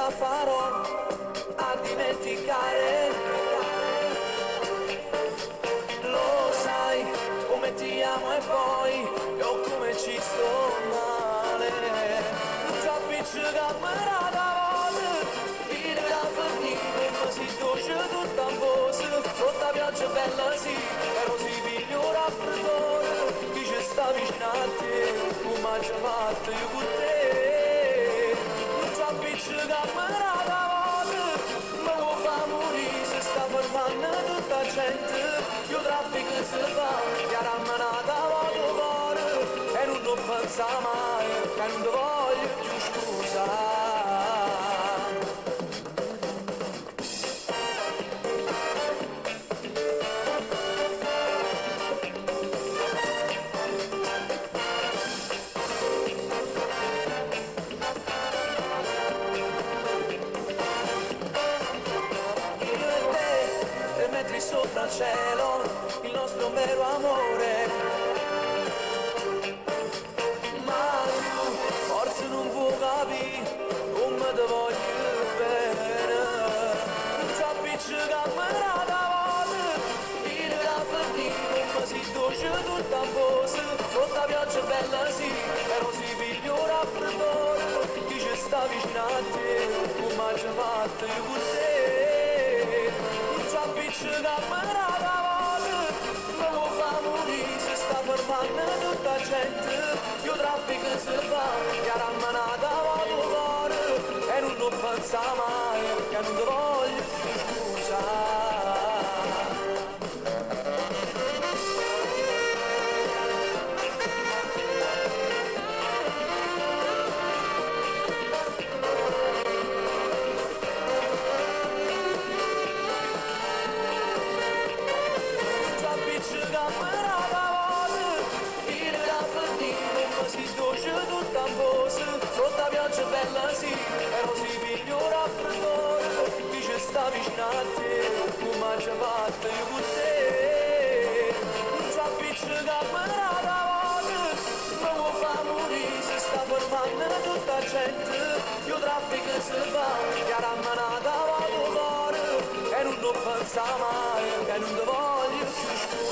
la farò a dimenticare. Lo sai come ti amo e poi io come ci sto male. Non ci appiccica camerata volte, il caffè ma si dolce tutta in pose. Sotto la pioggia bella sì, però si piglia un raffreddore. Chi ci sta vicino a te, come ci ha fatto io con te. Non ci appiccica camerata volte, ma lo fa morire se sta fermando tutta gente. Io traffico se fa, chiara manata vado fuori e non lo pensa mai, che non ti voglio più scusare. Sopra il cielo, il nostro vero amore. Ma tu forse non puoi capire come ti voglio bene. Non ci appiccica camerata volte, il caffè come si dolce tutta in pose. Sotto la pioggia bella sì, però si piglia un raffreddore. Chi ci sta vicino a te, come ci ha fatto io con te. Appiccica camerata volte, ma lo fa morire se sta fermando tutta gente. Io traffico se fa, chiara manata vado fuori e non lo pensa mai, che non ti voglio più scusare. Sotto la pioggia bella sì, però si piglia un raffreddore. Chi ci sta vicino a te, come ci ha fatto io con te. Non ci appiccica camerata volte, ma lo fa morire se sta fermando tutta gente. Io traffico se fa, chiara manata vado fuori e non lo pensa mai, che non ti voglio più scusare.